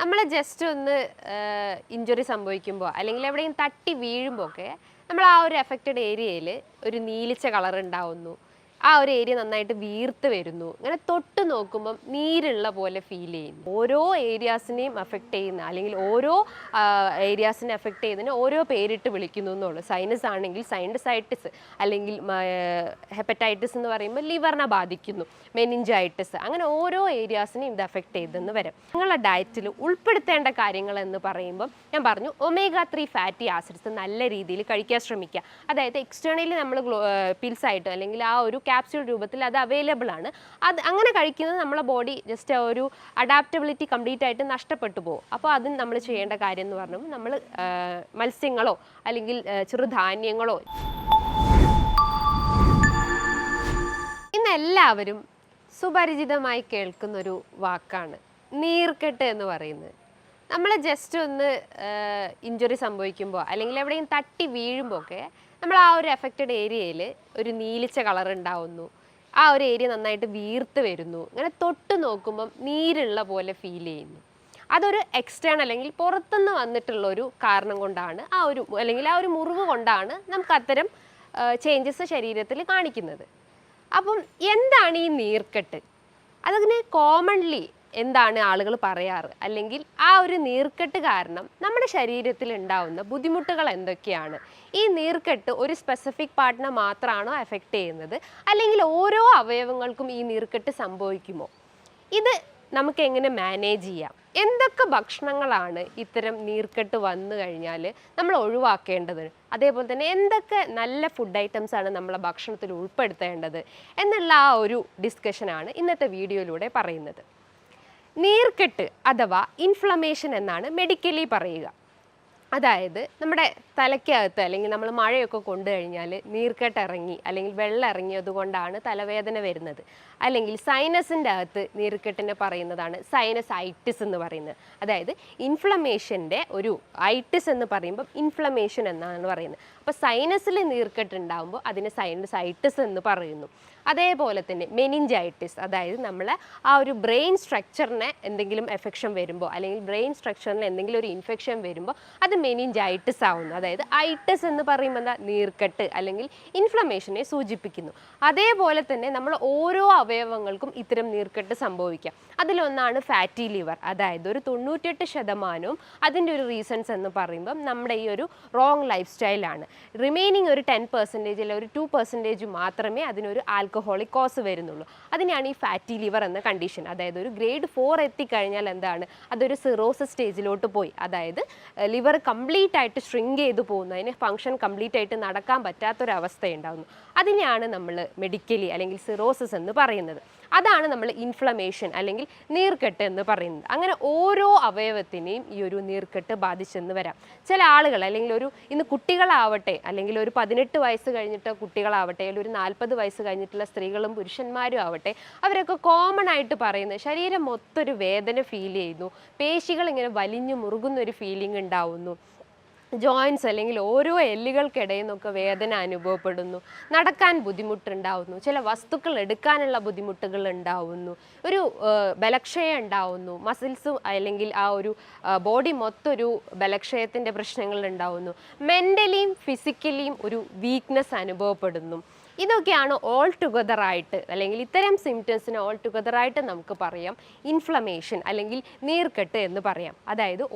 നമ്മൾ ജസ്റ്റ് ഒന്ന് ഇഞ്ചുറി സംഭവിക്കുമ്പോൾ അല്ലെങ്കിൽ എവിടെയും തട്ടി വീഴുമ്പോൾ ഒക്കെ നമ്മൾ ആ ഒരു എഫക്റ്റഡ് ഏരിയയിൽ ഒരു നീലിച്ച കളർ ഉണ്ടാവുന്നു. ആ ഒരു ഏരിയ നന്നായിട്ട് വീർത്ത് വരുന്നു. ഇങ്ങനെ തൊട്ട് നോക്കുമ്പം നീരുള്ള പോലെ ഫീൽ ചെയ്യുന്നു. ഓരോ ഏരിയാസിനെയും എഫക്റ്റ് ചെയ്യുന്ന അല്ലെങ്കിൽ ഓരോ ഏരിയാസിനെ എഫക്റ്റ് ചെയ്യുന്നതിന് ഓരോ പേരിട്ട് വിളിക്കുന്നു എന്നുള്ളൂ. സൈനസ് ആണെങ്കിൽ സൈനസൈറ്റിസ്, അല്ലെങ്കിൽ ഹെപ്പറ്റൈറ്റിസ് എന്ന് പറയുമ്പോൾ ലിവറിനെ ബാധിക്കുന്നു, മെനിഞ്ചൈറ്റിസ്, അങ്ങനെ ഓരോ ഏരിയാസിനെയും ഇത് എഫക്റ്റ് ചെയ്തെന്ന് വരും. നിങ്ങളുടെ ഡയറ്റിൽ ഉൾപ്പെടുത്തേണ്ട കാര്യങ്ങൾ എന്ന് പറയുമ്പോൾ ഞാൻ പറഞ്ഞു, ഒമേഗ 3 ഫാറ്റി ആസിഡ്സ് നല്ല രീതിയിൽ കഴിക്കാൻ ശ്രമിക്കുക. അതായത് എക്സ്റ്റേണലി നമ്മൾ പിൽസ് ആയിട്ട് അല്ലെങ്കിൽ ആ ഒരു ക്യാപ്സ്യൂൾ രൂപത്തിൽ അത് അവൈലബിൾ ആണ്. അത് അങ്ങനെ കഴിക്കുന്നത് നമ്മളെ ബോഡി ജസ്റ്റ് ഒരു അഡാപ്റ്റബിലിറ്റി കംപ്ലീറ്റ് ആയിട്ട് നഷ്ടപ്പെട്ടു പോകും. അപ്പോൾ അതിന് നമ്മൾ ചെയ്യേണ്ട കാര്യം എന്ന് പറഞ്ഞാൽ നമ്മൾ മത്സ്യങ്ങളോ അല്ലെങ്കിൽ ചെറുധാന്യങ്ങളോ. ഇന്ന് എല്ലാവരും സുപരിചിതമായി കേൾക്കുന്നൊരു വാക്കാണ് നീർക്കെട്ട് എന്ന് പറയുന്നത്. നമ്മൾ ജസ്റ്റ് ഒന്ന് ഇഞ്ചുറി സംഭവിക്കുമ്പോൾ അല്ലെങ്കിൽ എവിടെയും തട്ടി വീഴുമ്പോൾ ഒക്കെ നമ്മൾ ആ ഒരു എഫക്റ്റഡ് ഏരിയയിൽ ഒരു നീലിച്ച കളർ ഉണ്ടാവുന്നു. ആ ഒരു ഏരിയ നന്നായിട്ട് വീർത്ത് വരുന്നു. ഇങ്ങനെ തൊട്ട് നോക്കുമ്പം നീരുള്ള പോലെ ഫീൽ ചെയ്യുന്നു. അതൊരു എക്സ്റ്റേണൽ അല്ലെങ്കിൽ പുറത്തുനിന്ന് വന്നിട്ടുള്ളൊരു കാരണം കൊണ്ടാണ്, ആ ഒരു അല്ലെങ്കിൽ ആ ഒരു മുറിവ് കൊണ്ടാണ് നമുക്ക് അത്തരം ചേഞ്ചസ് ശരീരത്തിൽ കാണിക്കുന്നത്. അപ്പം എന്താണ് ഈ നീർക്കെട്ട്? അതിന് കോമൺലി എന്താണ് ആളുകൾ പറയാറ്, അല്ലെങ്കിൽ ആ ഒരു നീർക്കെട്ട് കാരണം നമ്മുടെ ശരീരത്തിൽ ഉണ്ടാവുന്ന ബുദ്ധിമുട്ടുകൾ എന്തൊക്കെയാണ്? ഈ നീർക്കെട്ട് ഒരു സ്പെസിഫിക് പാർട്ടിനെ മാത്രമാണോ എഫക്റ്റ് ചെയ്യുന്നത്, അല്ലെങ്കിൽ ഓരോ അവയവങ്ങൾക്കും ഈ നീർക്കെട്ട് സംഭവിക്കുമോ? ഇത് നമുക്ക് എങ്ങനെ മാനേജ് ചെയ്യാം? എന്തൊക്കെ ഭക്ഷണങ്ങളാണ് ഇത്തരം നീർക്കെട്ട് വന്നു കഴിഞ്ഞാൽ നമ്മൾ ഒഴിവാക്കേണ്ടത്? അതേപോലെ തന്നെ എന്തൊക്കെ നല്ല ഫുഡ് ഐറ്റംസ് ആണ് നമ്മളെ ഭക്ഷണത്തിൽ ഉൾപ്പെടുത്തേണ്ടത് എന്നുള്ള ആ ഒരു ഡിസ്കഷനാണ് ഇന്നത്തെ വീഡിയോയിലൂടെ പറയുന്നത്. നീർക്കെട്ട് അഥവാ ഇൻഫ്ലമേഷൻ എന്നാണ് മെഡിക്കലി പറയുക. അതായത് നമ്മുടെ തലയ്ക്കകത്ത് അല്ലെങ്കിൽ നമ്മൾ മഴയൊക്കെ കൊണ്ടു കഴിഞ്ഞാൽ നീർക്കെട്ട് ഇറങ്ങി അല്ലെങ്കിൽ വെള്ളം ഇറങ്ങിയത് കൊണ്ടാണ് തലവേദന വരുന്നത്. അല്ലെങ്കിൽ സൈനസിൻ്റെ അകത്ത് നീർക്കെട്ടിനെ പറയുന്നതാണ് സൈനസൈറ്റിസ് എന്ന് പറയുന്നത്. അതായത് ഇൻഫ്ലമേഷൻ്റെ ഒരു ഐറ്റിസ് എന്ന് പറയുമ്പോൾ ഇൻഫ്ലമേഷൻ എന്നാണ് പറയുന്നത്. അപ്പോൾ സൈനസിൽ നീർക്കെട്ട് ഉണ്ടാകുമ്പോൾ അതിന് സൈനസൈറ്റിസ് എന്ന് പറയുന്നു. അതേപോലെ തന്നെ മെനിഞ്ചൈറ്റിസ്, അതായത് നമ്മളെ ആ ഒരു ബ്രെയിൻ സ്ട്രക്ചറിനെ എന്തെങ്കിലും എഫക്ഷൻ വരുമ്പോൾ അല്ലെങ്കിൽ ബ്രെയിൻ സ്ട്രക്ചറിൽ എന്തെങ്കിലും ഒരു ഇൻഫെക്ഷൻ വരുമ്പോൾ അത് മെനിഞ്ചൈറ്റിസ് ആവുന്നു. അതായത് ഐറ്റിസ് എന്ന് പറയുമ്പോൾ എന്താ, നീർക്കെട്ട് അല്ലെങ്കിൽ ഇൻഫ്ലമേഷനെ സൂചിപ്പിക്കുന്നു. അതേപോലെ തന്നെ നമ്മൾ ഓരോ അവയവങ്ങൾക്കും ഇത്തരം നീർക്കെട്ട് സംഭവിക്കാം. അതിലൊന്നാണ് ഫാറ്റി ലിവർ. അതായത് ഒരു 98% അതിൻ്റെ ഒരു റീസൺസ് എന്ന് പറയുമ്പം നമ്മുടെ ഈ ഒരു റോങ് ലൈഫ് സ്റ്റൈലാണ്. റിമൈനിങ് ഒരു 10% അല്ലെങ്കിൽ ഒരു 2% മാത്രമേ അതിനൊരു ആൽക്കഹോളിക് കോസ് വരുന്നുള്ളൂ. അതിനെയാണ് ഈ ഫാറ്റി ലിവർ എന്ന കണ്ടീഷൻ. അതായത് ഒരു ഗ്രേഡ് 4 എത്തിക്കഴിഞ്ഞാൽ എന്താണ്, അതൊരു സിറോസിസ് സ്റ്റേജിലോട്ട് പോയി. അതായത് ലിവർ കംപ്ലീറ്റ് ആയിട്ട് ഷ്രിങ്ക് ചെയ്ത് പോകുന്നു, അതിന് ഫംഗ്ഷൻ കംപ്ലീറ്റ് ആയിട്ട് നടക്കാൻ പറ്റാത്തൊരവസ്ഥ ഉണ്ടാകുന്നു. അതിനെയാണ് നമ്മൾ മെഡിക്കലി അല്ലെങ്കിൽ സിറോസിസ് എന്ന് പറയുന്നത്. അതാണ് നമ്മൾ ഇൻഫ്ലമേഷൻ അല്ലെങ്കിൽ നീർക്കെട്ട് എന്ന് പറയുന്നത്. അങ്ങനെ ഓരോ അവയവത്തിനെയും ഈ ഒരു നീർക്കെട്ട് ബാധിച്ചെന്ന് വരാം. ചില ആളുകൾ അല്ലെങ്കിൽ ഇന്ന് കുട്ടികളാവട്ടെ അല്ലെങ്കിൽ ഒരു 18 വയസ്സ് കഴിഞ്ഞിട്ട് കുട്ടികളാവട്ടെ അല്ലെങ്കിൽ ഒരു 40 വയസ്സ് കഴിഞ്ഞിട്ടുള്ള സ്ത്രീകളും പുരുഷന്മാരും ആവട്ടെ, അവരൊക്കെ കോമൺ ആയിട്ട് പറയുന്നത് ശരീരം മൊത്തം ഒരു വേദന ഫീൽ ചെയ്യുന്നു, പേശികൾ ഇങ്ങനെ വലിഞ്ഞു മുറുകുന്ന ഒരു ഫീലിംഗ് ഉണ്ടാവുന്നു, ജോയിൻസ് അല്ലെങ്കിൽ ഓരോ എല്ലുകൾക്കിടയിൽ നിന്നൊക്കെ വേദന അനുഭവപ്പെടുന്നു, നടക്കാൻ ബുദ്ധിമുട്ടുണ്ടാവുന്നു, ചില വസ്തുക്കൾ എടുക്കാനുള്ള ബുദ്ധിമുട്ടുകൾ ഉണ്ടാവുന്നു, ഒരു ബലക്ഷയം ഉണ്ടാവുന്നു, മസിൽസും അല്ലെങ്കിൽ ആ ഒരു ബോഡി മൊത്തം ഒരു ബലക്ഷയത്തിൻ്റെ പ്രശ്നങ്ങൾ ഉണ്ടാവുന്നു, മെൻ്റലിയും ഫിസിക്കലിയും ഒരു വീക്ക്നെസ് അനുഭവപ്പെടുന്നു. ഇതൊക്കെയാണ് ഓൾ ടുഗദറായിട്ട് അല്ലെങ്കിൽ ഇത്തരം സിംറ്റംസിന് ഓൾ ടുഗദറായിട്ട് നമുക്ക് പറയാം ഇൻഫ്ലമേഷൻ അല്ലെങ്കിൽ നീർക്കെട്ട് എന്ന് പറയാം. അതായത്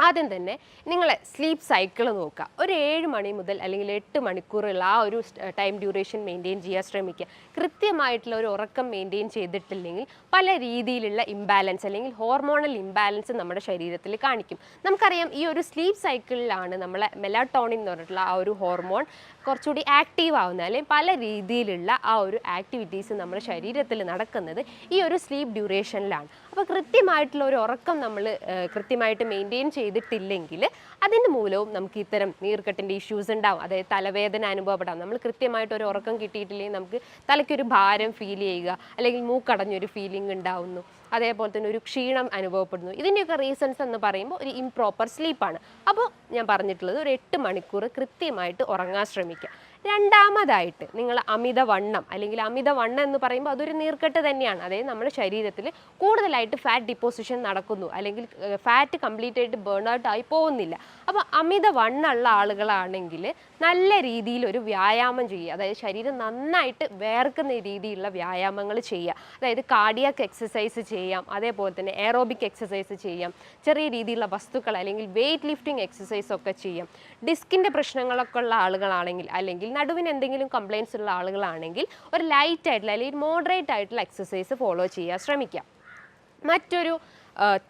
ആദ്യം തന്നെ നിങ്ങളെ സ്ലീപ്പ് സൈക്കിൾ നോക്കുക. ഒരു 7 മണി മുതൽ അല്ലെങ്കിൽ 8 മണിക്കൂറുള്ള ആ ഒരു ടൈം ഡ്യൂറേഷൻ മെയിൻറ്റെയിൻ ചെയ്യാൻ ശ്രമിക്കുക. കൃത്യമായിട്ടുള്ള ഒരു ഉറക്കം മെയിൻറ്റെയിൻ ചെയ്തിട്ടില്ലെങ്കിൽ പല രീതിയിലുള്ള ഇംബാലൻസ് അല്ലെങ്കിൽ ഹോർമോണൽ ഇംബാലൻസ് നമ്മുടെ ശരീരത്തിൽ കാണിക്കും. നമുക്കറിയാം ഈ ഒരു സ്ലീപ്പ് സൈക്കിളിലാണ് നമ്മളെ മെലാറ്റോണിൻ എന്ന് പറഞ്ഞിട്ടുള്ള ആ ഒരു ഹോർമോൺ കുറച്ചുകൂടി ആക്റ്റീവ് ആവുന്നത്, അല്ലെങ്കിൽ പല രീതിയിലുള്ള ആ ഒരു ആക്ടിവിറ്റീസ് നമ്മുടെ ശരീരത്തിൽ നടക്കുന്നത് ഈ ഒരു സ്ലീപ്പ് ഡ്യൂറേഷനിലാണ്. അപ്പോൾ കൃത്യമായിട്ടുള്ള ഒരു ഉറക്കം നമ്മൾ കൃത്യമായിട്ട് മെയിൻറ്റെയിൻ ചെയ്തിട്ടില്ലെങ്കിൽ അതിൻ്റെ മൂലവും നമുക്ക് ഇത്തരം നീർക്കെട്ടിൻ്റെ ഇഷ്യൂസ് ഉണ്ടാവും. അതായത് തലവേദന അനുഭവപ്പെടാം. നമ്മൾ കൃത്യമായിട്ട് ഒരു ഉറക്കം കിട്ടിയിട്ടില്ലെങ്കിൽ നമുക്ക് തലയ്ക്കൊരു ഭാരം ഫീൽ ചെയ്യുക, അല്ലെങ്കിൽ മൂക്കടഞ്ഞൊരു ഫീലിംഗ് ഉണ്ടാവുന്നു, അതേപോലെ തന്നെ ഒരു ക്ഷീണം അനുഭവപ്പെടുന്നു. ഇതിൻ്റെയൊക്കെ റീസൺസ് എന്ന് പറയുമ്പോൾ ഒരു ഇംപ്രോപ്പർ സ്ലീപ്പാണ്. അപ്പോൾ ഞാൻ പറഞ്ഞിട്ടുള്ളത് ഒരു 8 മണിക്കൂർ കൃത്യമായിട്ട് ഉറങ്ങാൻ ശ്രമിക്കുക. രണ്ടാമതായിട്ട് നിങ്ങൾ അമിതവണ്ണം അല്ലെങ്കിൽ അമിതവണ്ണം എന്ന് പറയുമ്പോൾ അതൊരു നീർക്കെട്ട് തന്നെയാണ്. അതായത് നമ്മുടെ ശരീരത്തിൽ കൂടുതലായിട്ട് ഫാറ്റ് ഡിപ്പോസിഷൻ നടക്കുന്നു, അല്ലെങ്കിൽ ഫാറ്റ് കംപ്ലീറ്റ് ആയിട്ട് ബേൺ ഔട്ട് ആയി പോകുന്നില്ല. അപ്പോൾ അമിതവണ്ണമുള്ള ആളുകളാണെങ്കിൽ നല്ല രീതിയിൽ ഒരു വ്യായാമം ചെയ്യുക, അതായത് ശരീരം നന്നായിട്ട് വേർക്കുന്ന രീതിയിലുള്ള വ്യായാമങ്ങൾ ചെയ്യുക. അതായത് കാർഡിയാക് എക്സസൈസ് ചെയ്യാം, അതേപോലെ തന്നെ എയറോബിക് എക്സസൈസ് ചെയ്യാം, ചെറിയ രീതിയിലുള്ള വസ്തുക്കൾ അല്ലെങ്കിൽ വെയ്റ്റ് ലിഫ്റ്റിംഗ് എക്സസൈസ് ഒക്കെ ചെയ്യാം. ഡിസ്കിൻ്റെ പ്രശ്നങ്ങളൊക്കെ ഉള്ള ആളുകളാണെങ്കിൽ, അല്ലെങ്കിൽ നടുവിന് എന്തെങ്കിലും കംപ്ലയിൻസ് ഉള്ള ആളുകളാണെങ്കിൽ ഒരു ലൈറ്റ് ആയിട്ടുള്ള അല്ലെങ്കിൽ മോഡറേറ്റ് ആയിട്ടുള്ള എക്സസൈസ് ഫോളോ ചെയ്യാൻ ശ്രമിക്കാം. മറ്റൊരു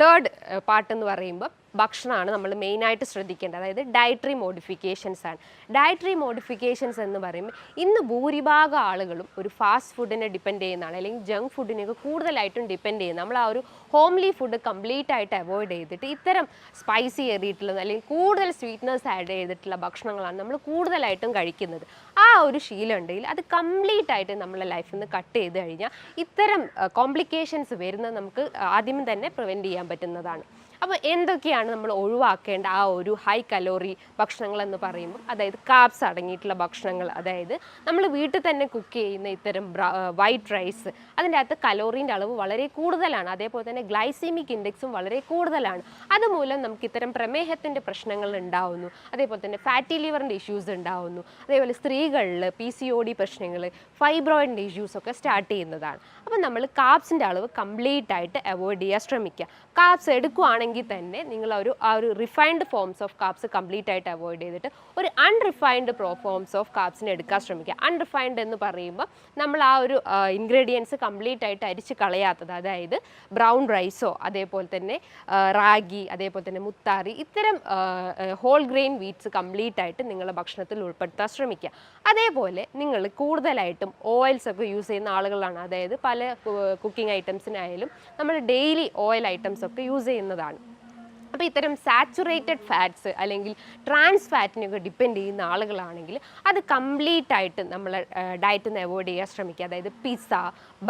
തേർഡ് പാർട്ട് എന്ന് പറയുമ്പോൾ ഭക്ഷണമാണ് നമ്മൾ മെയിനായിട്ട് ശ്രദ്ധിക്കേണ്ടത്. അതായത് ഡയറ്ററി മോഡിഫിക്കേഷൻസ് ആണ്. ഡയറ്ററി മോഡിഫിക്കേഷൻസ് എന്ന് പറയുമ്പോൾ ഇന്ന് ഭൂരിഭാഗം ആളുകളും ഒരു ഫാസ്റ്റ് ഫുഡിനെ ഡിപ്പെൻഡ് ചെയ്യുന്നതാണ്, അല്ലെങ്കിൽ ജങ്ക് ഫുഡിനെയൊക്കെ കൂടുതലായിട്ടും ഡിപ്പെൻഡ് ചെയ്യുന്നത്. നമ്മൾ ആ ഒരു ഹോംലി ഫുഡ് കംപ്ലീറ്റ് ആയിട്ട് അവോയ്ഡ് ചെയ്തിട്ട് ഇത്തരം സ്പൈസി ഏറിയിട്ടുള്ളത് അല്ലെങ്കിൽ കൂടുതൽ സ്വീറ്റ്നസ് ആഡ് ചെയ്തിട്ടുള്ള ഭക്ഷണങ്ങളാണ് നമ്മൾ കൂടുതലായിട്ടും കഴിക്കുന്നത്. ആ ഒരു ശീലം ഉണ്ടെങ്കിൽ അത് കംപ്ലീറ്റ് ആയിട്ട് നമ്മളെ ലൈഫിൽ നിന്ന് കട്ട് ചെയ്ത് കഴിഞ്ഞാൽ ഇത്തരം കോംപ്ലിക്കേഷൻസ് വരുന്നത് നമുക്ക് ആദ്യം തന്നെ പ്രിവെൻറ്റ് ചെയ്യാൻ പറ്റുന്നതാണ്. അപ്പോൾ എന്തൊക്കെയാണ് നമ്മൾ ഒഴിവാക്കേണ്ട ആ ഒരു ഹൈ കലോറി ഭക്ഷണങ്ങൾ എന്ന് പറയുമ്പോൾ, അതായത് കാർബ്സ് അടങ്ങിയിട്ടുള്ള ഭക്ഷണങ്ങൾ, അതായത് നമ്മൾ വീട്ടിൽ തന്നെ കുക്ക് ചെയ്യുന്ന ഇത്തരം വൈറ്റ് റൈസ്, അതിൻ്റെ അകത്ത് കലോറീൻ്റെ അളവ് വളരെ കൂടുതലാണ്, അതേപോലെ തന്നെ ഗ്ലൈസീമിക് ഇൻഡെക്സും വളരെ കൂടുതലാണ്. അതുമൂലം നമുക്ക് ഇത്തരം പ്രമേഹത്തിൻ്റെ പ്രശ്നങ്ങൾ ഉണ്ടാവുന്നു, അതേപോലെ തന്നെ ഫാറ്റി ലിവറിൻ്റെ ഇഷ്യൂസ് ഉണ്ടാവുന്നു, അതേപോലെ സ്ത്രീകളിൽ PCOD പ്രശ്നങ്ങൾ, ഫൈബ്രോയിഡിൻ്റെ ഇഷ്യൂസൊക്കെ സ്റ്റാർട്ട് ചെയ്യുന്നതാണ്. അപ്പോൾ നമ്മൾ കാർബ്സിൻ്റെ അളവ് കംപ്ലീറ്റ് ആയിട്ട് അവോയ്ഡ് ചെയ്യാൻ ശ്രമിക്കുക. കാർബ്സ് എടുക്കുകയാണെങ്കിൽ തന്നെ നിങ്ങൾ ആ ഒരു refined forms of carbs complete ആയിട്ട് അവോയ്ഡ് ചെയ്തിട്ട് ഒരു അൺറിഫൈൻഡ് ഫോംസ് ഓഫ് കാർബ്സിനെ എടുക്കാൻ ശ്രമിക്കുക. അൺറിഫൈൻഡ് എന്ന് പറയുമ്പോൾ നമ്മൾ ആ ഒരു ഇൻഗ്രീഡിയൻസ് കംപ്ലീറ്റ് ആയിട്ട് അരിച്ച് കളയാത്തത്, അതായത് ബ്രൗൺ റൈസോ അതേപോലെ തന്നെ റാഗി, അതേപോലെ തന്നെ മുത്താറി, ഇത്തരം ഹോൾ ഗ്രെയിൻ വീറ്റ്സ് കംപ്ലീറ്റ് ആയിട്ട് നിങ്ങളുടെ ഭക്ഷണത്തിൽ ഉൾപ്പെടുത്താൻ ശ്രമിക്കുക. അതേപോലെ നിങ്ങൾ കൂടുതലായിട്ടും ഓയിൽസ് ഒക്കെ യൂസ് ചെയ്യുന്ന ആളുകളാണ്, അതായത് പല കുക്കിംഗ് ഐറ്റംസിനായാലും നമ്മൾ ഡെയിലി ഓയിൽ ഐറ്റംസ് ഒക്കെ യൂസ് ചെയ്യുന്നതാണ്. അപ്പോൾ ഇത്തരം സാച്ചുറേറ്റഡ് ഫാറ്റ്സ് അല്ലെങ്കിൽ ട്രാൻസ് ഫാറ്റിനൊക്കെ ഡിപ്പെൻഡ് ചെയ്യുന്ന ആളുകളാണെങ്കിൽ അത് കംപ്ലീറ്റ് ആയിട്ട് നമ്മൾ ഡയറ്റിൽ നിന്ന് അവോയ്ഡ് ചെയ്യാൻ ശ്രമിക്കുക. അതായത് പിസ്സ,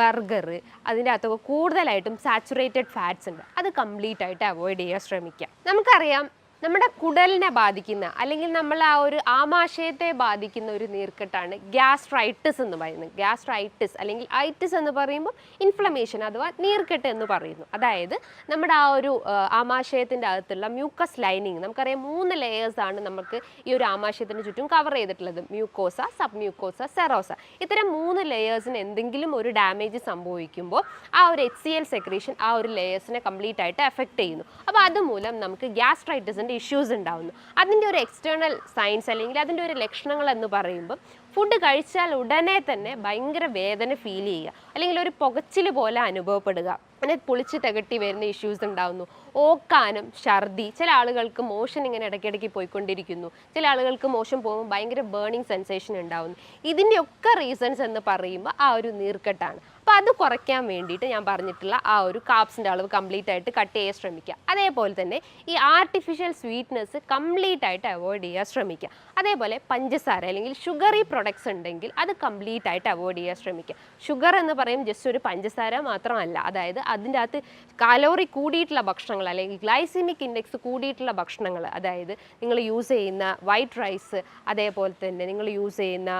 ബർഗർ, അതിൻ്റെ അകത്തൊക്കെ കൂടുതലായിട്ടും സാച്ചുറേറ്റഡ് ഫാറ്റ്സ് ഉണ്ട്, അത് കംപ്ലീറ്റ് ആയിട്ട് അവോയ്ഡ് ചെയ്യാൻ ശ്രമിക്കുക. നമുക്കറിയാം നമ്മുടെ കുടലിനെ ബാധിക്കുന്ന അല്ലെങ്കിൽ നമ്മൾ ആ ഒരു ആമാശയത്തെ ബാധിക്കുന്ന ഒരു നീർക്കെട്ടാണ് ഗ്യാസ്ട്രൈറ്റിസ് എന്ന് പറയുന്നത്. ഗ്യാസ്ട്രൈറ്റിസ് അല്ലെങ്കിൽ ഐറ്റിസ് എന്ന് പറയുമ്പോൾ ഇൻഫ്ലമേഷൻ അഥവാ നീർക്കെട്ട് എന്ന് പറയുന്നു. അതായത് നമ്മുടെ ആ ഒരു ആമാശയത്തിൻ്റെ അകത്തുള്ള മ്യൂക്കസ് ലൈനിങ്, നമുക്കറിയാം 3 ലെയേഴ്സാണ് നമുക്ക് ഈ ഒരു ആമാശയത്തിന് ചുറ്റും കവർ ചെയ്തിട്ടുള്ളത്: മ്യൂക്കോസ, സബ് മ്യൂക്കോസ, സെറോസ. ഇത്തരം 3 ലെയേഴ്സിന് എന്തെങ്കിലും ഒരു ഡാമേജ് സംഭവിക്കുമ്പോൾ ആ ഒരു HCl സെക്രീഷൻ ആ ഒരു ലെയേഴ്സിനെ കംപ്ലീറ്റ് ആയിട്ട് എഫക്റ്റ് ചെയ്യുന്നു. അപ്പോൾ അതുമൂലം നമുക്ക് ഗ്യാസ്ട്രൈറ്റിസിൻ്റെ ഇഷ്യൂസ് ഉണ്ടാവുന്നു. അതിൻ്റെ ഒരു എക്സ്റ്റേണൽ സയൻസ് അല്ലെങ്കിൽ അതിൻ്റെ ഒരു ലക്ഷണങ്ങൾ എന്ന് പറയുമ്പോൾ ഫുഡ് കഴിച്ചാൽ ഉടനെ തന്നെ ഭയങ്കര വേദന ഫീൽ ചെയ്യുക, അല്ലെങ്കിൽ ഒരു പുകച്ചിൽ പോലെ അനുഭവപ്പെടുക, അങ്ങനെ പൊളിച്ച് തികട്ടി വരുന്ന ഇഷ്യൂസ് ഉണ്ടാവുന്നു. ഓക്കാനം, ഛർദി, ചില ആളുകൾക്ക് മോഷൻ ഇങ്ങനെ ഇടയ്ക്കിടയ്ക്ക് പോയിക്കൊണ്ടിരിക്കുന്നു, ചില ആളുകൾക്ക് മോഷൻ പോകുമ്പോൾ ഭയങ്കര ബേണിംഗ് സെൻസേഷൻ ഉണ്ടാവുന്നു. ഇതിൻ്റെയൊക്കെ റീസൺസ് എന്ന് പറയുമ്പോൾ ആ ഒരു നീർക്കെട്ടാണ്. അപ്പോൾ അത് കുറയ്ക്കാൻ വേണ്ടിയിട്ട് ഞാൻ പറഞ്ഞിട്ടുള്ള ആ ഒരു കാർബ്സിൻ്റെ അളവ് കംപ്ലീറ്റ് ആയിട്ട് കട്ട് ചെയ്യാൻ ശ്രമിക്കുക. അതേപോലെ തന്നെ ഈ ആർട്ടിഫിഷ്യൽ സ്വീറ്റ്നസ് കംപ്ലീറ്റ് ആയിട്ട് അവോയ്ഡ് ചെയ്യാൻ ശ്രമിക്കുക. അതേപോലെ പഞ്ചസാര അല്ലെങ്കിൽ ഷുഗറി പ്രൊഡക്ട്സ് ഉണ്ടെങ്കിൽ അത് കംപ്ലീറ്റ് ആയിട്ട് അവോയ്ഡ് ചെയ്യാൻ ശ്രമിക്കുക. ഷുഗർ എന്ന് പറയും ജസ്റ്റ് ഒരു പഞ്ചസാര മാത്രമല്ല, അതായത് അതിൻ്റെ അകത്ത് കാലോറി കൂടിയിട്ടുള്ള ഭക്ഷണങ്ങൾ അല്ലെങ്കിൽ ഗ്ലൈസിമിക് ഇൻഡെക്സ് കൂടിയിട്ടുള്ള ഭക്ഷണങ്ങൾ, അതായത് നിങ്ങൾ യൂസ് ചെയ്യുന്ന വൈറ്റ് റൈസ്, അതേപോലെ തന്നെ നിങ്ങൾ യൂസ് ചെയ്യുന്ന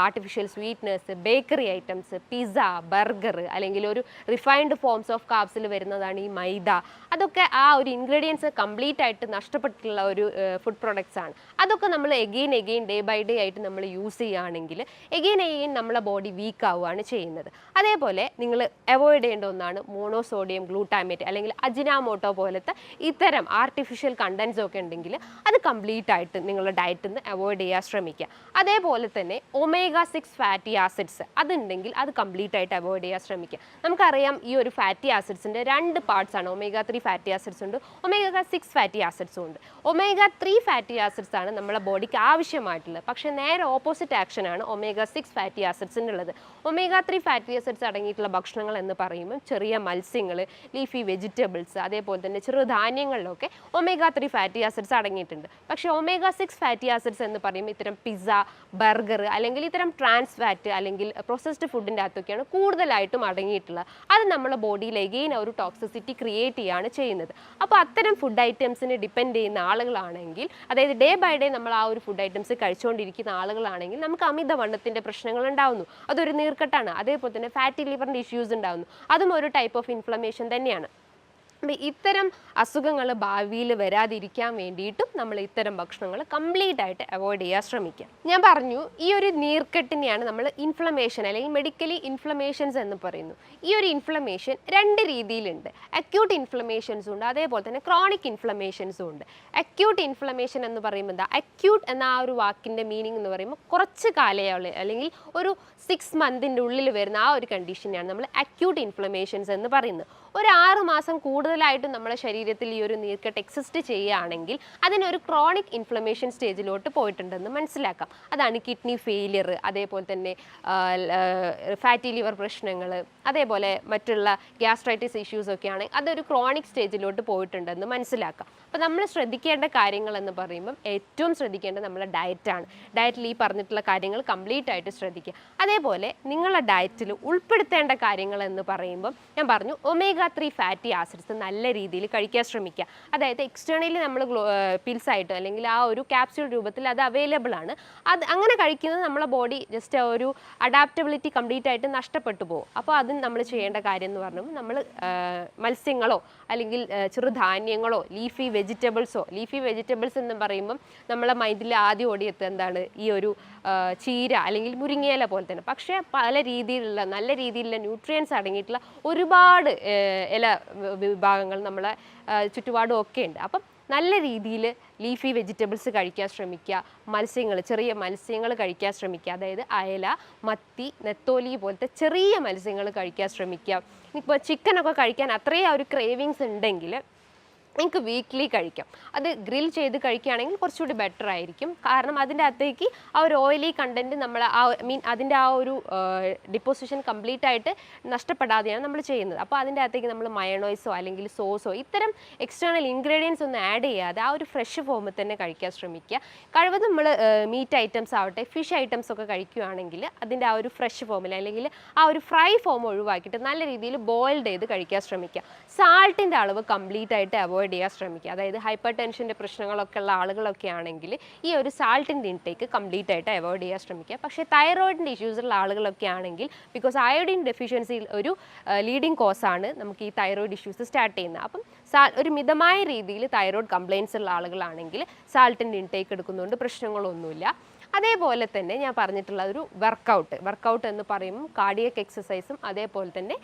artificial sweetness, bakery items, pizza, burger, അല്ലെങ്കിൽ ഒരു റിഫൈൻഡ് ഫോംസ് ഓഫ് കാർബ്സിൽ വരുന്നതാണ് ഈ മൈദ. അതൊക്കെ ആ ഒരു ഇൻഗ്രീഡിയൻസ് കംപ്ലീറ്റ് ആയിട്ട് നഷ്ടപ്പെട്ടിട്ടുള്ള ഒരു ഫുഡ് പ്രൊഡക്ട്സ് ആണ്. അതൊക്കെ നമ്മൾ എഗെയിൻ ഡേ ബൈ ഡേ ആയിട്ട് നമ്മൾ യൂസ് ചെയ്യുകയാണെങ്കിൽ എഗെയിൻ നമ്മളെ ബോഡി വീക്ക് ആവുകയാണ് ചെയ്യുന്നത്. അതേപോലെ നിങ്ങൾ അവോയ്ഡ് ചെയ്യേണ്ട ഒന്നാണ് മോണോസോഡിയം ഗ്ലൂട്ടാമേറ്റ് അല്ലെങ്കിൽ അജിനാമോട്ടോ പോലത്തെ ഇത്തരം ആർട്ടിഫിഷ്യൽ കണ്ടൻസ് ഒക്കെ ഉണ്ടെങ്കിൽ അത് കംപ്ലീറ്റ് ആയിട്ട് നിങ്ങളുടെ ഡയറ്റിൽ നിന്ന് അവോയ്ഡ് ചെയ്യാൻ ശ്രമിക്കുക. അതേപോലെ തന്നെ omega-6 ഫാറ്റി ആസിഡ്സ് അതുണ്ടെങ്കിൽ അത് കംപ്ലീറ്റ് ആയിട്ട് അവോയ്ഡ് ചെയ്യാൻ ശ്രമിക്കുക. നമുക്കറിയാം ഈ ഒരു ഫാറ്റി ആസിഡ്സിൻ്റെ 2 പാർട്സ് ആണ്. omega-3 ഫാറ്റി ആസിഡ്സ് ഉണ്ട്, omega-6 ഫാറ്റി ആസിഡ്സും ഉണ്ട്. omega-3 ഫാറ്റി ആസിഡ്സ് ആണ് നമ്മളെ ബോഡിക്ക് ആവശ്യമായിട്ടുള്ളത്. പക്ഷേ നേരെ ഓപ്പോസിറ്റ് ആക്ഷനാണ് omega-6 ഫാറ്റി ആസിഡ്സിനുള്ളത്. omega-3 ഫാറ്റി ആസിഡ്സ് അടങ്ങിയിട്ടുള്ള ഭക്ഷണങ്ങൾ എന്ന് പറയുമ്പോൾ ചെറിയ മത്സ്യങ്ങൾ, ലീഫി വെജിറ്റബിൾസ്, അതേപോലെ തന്നെ ചെറുധാന്യങ്ങളിലൊക്കെ omega-3 ഫാറ്റി ആസിഡ്സ് അടങ്ങിയിട്ടുണ്ട്. പക്ഷേ omega-6 ഫാറ്റി ആസിഡ്സ് എന്ന് പറയുമ്പോൾ ഇത്തരം പിസ്സ, ബർഗർ അല്ലെങ്കിൽ ഇത്തരം ട്രാൻസ് ഫാറ്റ് അല്ലെങ്കിൽ പ്രോസസ്ഡ് ഫുഡിൻ്റെ അകത്തൊക്കെയാണ് കൂടുതലായിട്ടും അടങ്ങിയിട്ടുള്ളത്. അത് നമ്മുടെ ബോഡിയിൽ എഗെയിൻ ഒരു ടോക്സിസിറ്റി ക്രിയേറ്റ് ചെയ്യുകയാണ് ചെയ്യുന്നത്. അപ്പോൾ അത്തരം ഫുഡ് ഐറ്റംസിനെ ഡിപ്പെൻഡ് ചെയ്യുന്ന ആളുകളാണെങ്കിൽ, അതായത് ഡേ ബൈ ഡേ നമ്മൾ ആ ഒരു ഫുഡ് ഐറ്റംസ് കഴിച്ചുകൊണ്ടിരിക്കുന്ന ആളുകളാണെങ്കിൽ നമുക്ക് അമിതവണ്ണത്തിൻ്റെ പ്രശ്നങ്ങൾ ഉണ്ടാകുന്നു. അതൊരു നീർക്കെട്ടാണ്. അതേപോലെ തന്നെ ഫാറ്റി ലിവറിൻ്റെ ഇഷ്യൂസ് ഉണ്ടാകുന്നു. അതും ഒരു ടൈപ്പ് ഓഫ് ഇൻഫ്ലമേഷൻ തന്നെയാണ്. ഇത്തരം അസുഖങ്ങൾ ഭാവിയിൽ വരാതിരിക്കാൻ വേണ്ടിയിട്ടും നമ്മൾ ഇത്തരം ഭക്ഷണങ്ങൾ കംപ്ലീറ്റ് ആയിട്ട് അവോയ്ഡ് ചെയ്യാൻ ശ്രമിക്കുക. ഞാൻ പറഞ്ഞു, ഈ ഒരു നീർക്കെട്ടിനെയാണ് നമ്മൾ ഇൻഫ്ലമേഷൻ അല്ലെങ്കിൽ മെഡിക്കലി ഇൻഫ്ലമേഷൻസ് എന്ന് പറയുന്നു. ഈ ഒരു ഇൻഫ്ലമേഷൻ രണ്ട് രീതിയിലുണ്ട്. അക്യൂട്ട് ഇൻഫ്ലമേഷൻസും ഉണ്ട്, അതേപോലെ തന്നെ ക്രോണിക് ഇൻഫ്ലമേഷൻസും ഉണ്ട്. അക്യൂട്ട് ഇൻഫ്ലമേഷൻ എന്ന് പറയുമ്പോൾ എന്താ, അക്യൂട്ട് എന്ന ആ ഒരു വാക്കിൻ്റെ മീനിങ് എന്ന് പറയുമ്പോൾ കുറച്ച് കാലയളവ് അല്ലെങ്കിൽ ഒരു 6 മന്തിൻ്റെ ഉള്ളിൽ വരുന്ന ആ ഒരു കണ്ടീഷനെയാണ് നമ്മൾ അക്യൂട്ട് ഇൻഫ്ലമേഷൻസ് എന്ന് പറയുന്നത്. ഒരു 6 മാസം കൂടുതലായിട്ടും നമ്മുടെ ശരീരത്തിൽ ഈ ഒരു നീർക്കെട്ട് എക്സിസ്റ്റ് ചെയ്യുകയാണെങ്കിൽ അതിനൊരു ക്രോണിക് ഇൻഫ്ലമേഷൻ സ്റ്റേജിലോട്ട് പോയിട്ടുണ്ടെന്ന് മനസ്സിലാക്കാം. അതാണ് കിഡ്നി ഫെയിലിയർ, അതേപോലെ തന്നെ ഫാറ്റി ലിവർ പ്രശ്നങ്ങൾ, അതേപോലെ മറ്റുള്ള ഗ്യാസ്ട്രൈറ്റിസ് ഇഷ്യൂസൊക്കെ ആണെങ്കിൽ അതൊരു ക്രോണിക് സ്റ്റേജിലോട്ട് പോയിട്ടുണ്ടെന്ന് മനസ്സിലാക്കാം. അപ്പോൾ നമ്മൾ ശ്രദ്ധിക്കേണ്ട കാര്യങ്ങൾ എന്ന് പറയുമ്പം ഏറ്റവും ശ്രദ്ധിക്കേണ്ടത് നമ്മുടെ ഡയറ്റാണ്. ഡയറ്റിൽ ഈ പറഞ്ഞിട്ടുള്ള കാര്യങ്ങൾ കംപ്ലീറ്റ് ആയിട്ട് ശ്രദ്ധിക്കുക. അതേപോലെ നിങ്ങളുടെ ഡയറ്റിൽ ഉൾപ്പെടുത്തേണ്ട കാര്യങ്ങൾ എന്ന് പറയുമ്പം ഞാൻ പറഞ്ഞു, omega-3 ഫാറ്റി ആസിഡ്സ് നല്ല രീതിയിൽ കഴിക്കാൻ ശ്രമിക്കുക. അതായത് എക്സ്റ്റേണലി നമ്മൾ പിൽസ് ആയിട്ട് അല്ലെങ്കിൽ ആ ഒരു ക്യാപ്സ്യൂൾ രൂപത്തിൽ അത് അവൈലബിൾ ആണ്. അത് അങ്ങനെ കഴിക്കുന്നത് നമ്മളെ ബോഡി ജസ്റ്റ് ഒരു അഡാപ്റ്റബിലിറ്റി കംപ്ലീറ്റ് ആയിട്ട് നഷ്ടപ്പെട്ടു പോകും. അപ്പോൾ അത് നമ്മൾ ചെയ്യേണ്ട കാര്യം എന്ന് പറഞ്ഞാൽ നമ്മൾ മത്സ്യങ്ങളോ അല്ലെങ്കിൽ ചെറുധാന്യങ്ങളോ ലീഫി വെജിറ്റബിൾസ് എന്ന് പറയുമ്പം നമ്മളെ മൈൻഡിൽ ആദ്യം ഓടിയെത്തുക എന്താണ്, ഈ ഒരു ചീര അല്ലെങ്കിൽ മുരിങ്ങയില പോലെ തന്നെ, പക്ഷേ പല രീതിയിലുള്ള നല്ല രീതിയിലുള്ള ന്യൂട്രിയൻസ് അടങ്ങിയിട്ടുള്ള ഒരുപാട് ഇല വിഭാഗങ്ങൾ നമ്മളെ ചുറ്റുപാടും ഒക്കെ ഉണ്ട്. അപ്പം നല്ല രീതിയിൽ ലീഫി വെജിറ്റബിൾസ് കഴിക്കാൻ ശ്രമിക്കുക. ചെറിയ മത്സ്യങ്ങൾ കഴിക്കാൻ ശ്രമിക്കുക. അതായത് അയല, മത്തി, നെത്തോലി പോലത്തെ ചെറിയ മത്സ്യങ്ങൾ കഴിക്കാൻ ശ്രമിക്കുക. ഇപ്പോൾ ചിക്കനൊക്കെ കഴിക്കാൻ അത്രയും ഒരു ക്രേവിങ്സ് ഉണ്ടെങ്കിൽ നിങ്ങൾക്ക് വീക്ക്ലി കഴിക്കാം. അത് ഗ്രിൽ ചെയ്ത് കഴിക്കുകയാണെങ്കിൽ കുറച്ചുകൂടി ബെറ്റർ ആയിരിക്കും. കാരണം അതിൻ്റെ അകത്തേക്ക് ആ ഒരു ഓയിലി കണ്ടൻറ്റ് നമ്മൾ അതിൻ്റെ ആ ഒരു ഡിപ്പോസിഷൻ കംപ്ലീറ്റ് ആയിട്ട് നഷ്ടപ്പെടാതെയാണ് നമ്മൾ ചെയ്യുന്നത്. അപ്പോൾ അതിൻ്റെ അകത്തേക്ക് നമ്മൾ മയണോയ്സോ അല്ലെങ്കിൽ സോസോ ഇത്തരം എക്സ്റ്റേണൽ ഇൻഗ്രീഡിയൻസ് ഒന്നും ആഡ് ചെയ്യാതെ ആ ഒരു ഫ്രഷ് ഫോമിൽ തന്നെ കഴിക്കാൻ ശ്രമിക്കുക. കഴിവതും നമ്മൾ മീറ്റ് ഐറ്റംസ് ആവട്ടെ, ഫിഷ് ഐറ്റംസ് ഒക്കെ കഴിക്കുകയാണെങ്കിൽ അതിൻ്റെ ആ ഒരു ഫ്രഷ് ഫോമിൽ അല്ലെങ്കിൽ ആ ഒരു ഫ്രൈ ഫോം ഒഴിവാക്കിയിട്ട് നല്ല രീതിയിൽ ബോയിൽഡ് ചെയ്ത് കഴിക്കാൻ ശ്രമിക്കുക. സാൾട്ടിൻ്റെ അളവ് കംപ്ലീറ്റ് ആയിട്ട് അവോയ്ഡ് ചെയ്യാൻ ശ്രമിക്കുക. അതായത് ഹൈപ്പർ ടെൻഷൻ്റെ പ്രശ്നങ്ങളൊക്കെ ഉള്ള ആളുകളൊക്കെ ആണെങ്കിൽ ഈ ഒരു സാൾട്ടിൻ്റെ ഇൻടേക്ക് കംപ്ലീറ്റ് ആയിട്ട് അവോയ്ഡ് ചെയ്യാൻ ശ്രമിക്കുക. പക്ഷേ തൈറോയിഡിൻ്റെ ഇഷ്യൂസ് ഉള്ള ആളുകളൊക്കെ ആണെങ്കിൽ, ബിക്കോസ് അയോഡിൻ ഡെഫിഷ്യൻസി ഒരു ലീഡിങ് കോസാണ് നമുക്ക് ഈ തൈറോയിഡ് ഇഷ്യൂസ് സ്റ്റാർട്ട് ചെയ്യുന്നത്. അപ്പം ഒരു മിതമായ രീതിയിൽ തൈറോയിഡ് കംപ്ലയിൻസ് ഉള്ള ആളുകളാണെങ്കിൽ സാൾട്ടിൻ്റെ ഇൻടേക്ക് എടുക്കുന്നതുകൊണ്ട് പ്രശ്നങ്ങളൊന്നുമില്ല. അതേപോലെ തന്നെ ഞാൻ പറഞ്ഞിട്ടുള്ള ഒരു വർക്കൗട്ട് എന്ന് പറയുമ്പോൾ കാർഡിയക് എക്സസൈസും അതേപോലെ തന്നെ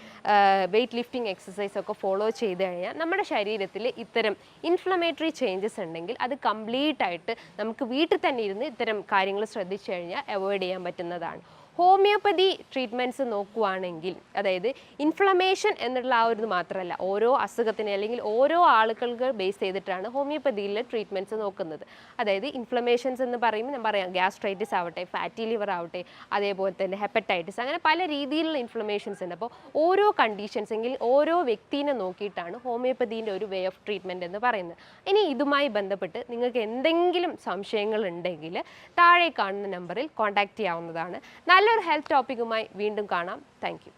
വെയ്റ്റ് ലിഫ്റ്റിംഗ് എക്സസൈസൊക്കെ ഫോളോ ചെയ്ത് കഴിഞ്ഞാൽ നമ്മുടെ ശരീരത്തിൽ ഇത്തരം ഇൻഫ്ലമേറ്ററി ചേഞ്ചസ് ഉണ്ടെങ്കിൽ അത് കംപ്ലീറ്റ് ആയിട്ട് നമുക്ക് വീട്ടിൽ തന്നെ ഇരുന്ന് ഇത്തരം കാര്യങ്ങൾ ശ്രദ്ധിച്ചു കഴിഞ്ഞാൽ അവോയ്ഡ് ചെയ്യാൻ പറ്റുന്നതാണ്. ഹോമിയോപ്പതി ട്രീറ്റ്മെൻറ്റ്സ് നോക്കുവാണെങ്കിൽ, അതായത് ഇൻഫ്ലമേഷൻ എന്നുള്ള ആ ഒരു മാത്രമല്ല, ഓരോ അസുഖത്തിന് അല്ലെങ്കിൽ ഓരോ ആളുകൾക്ക് ബേസ് ചെയ്തിട്ടാണ് ഹോമിയോപ്പതിയിലെ ട്രീറ്റ്മെൻറ്റ്സ് നോക്കുന്നത്. അതായത് ഇൻഫ്ലമേഷൻസ് എന്ന് പറയുമ്പോൾ ഞാൻ പറയാം, ഗ്യാസ്ട്രൈറ്റിസ് ആവട്ടെ, ഫാറ്റി ലിവർ ആവട്ടെ, അതേപോലെ തന്നെ ഹെപ്പറ്റൈറ്റിസ്, അങ്ങനെ പല രീതിയിലുള്ള ഇൻഫ്ലമേഷൻസ് ഉണ്ട്. അപ്പോൾ ഓരോ കണ്ടീഷൻസ് എങ്കിൽ ഓരോ വ്യക്തിനെ നോക്കിയിട്ടാണ് ഹോമിയോപ്പതിൻ്റെ ഒരു വേ ഓഫ് ട്രീറ്റ്മെൻറ്റ് എന്ന് പറയുന്നത്. ഇനി ഇതുമായി ബന്ധപ്പെട്ട് നിങ്ങൾക്ക് എന്തെങ്കിലും സംശയങ്ങൾ ഉണ്ടെങ്കിൽ താഴെ കാണുന്ന നമ്പറിൽ കോൺടാക്റ്റ് ചെയ്യാവുന്നതാണ്. നല്ലൊരു ഹെൽത്ത് ടോപ്പിക്കുമായി വീണ്ടും കാണാം. Thank you.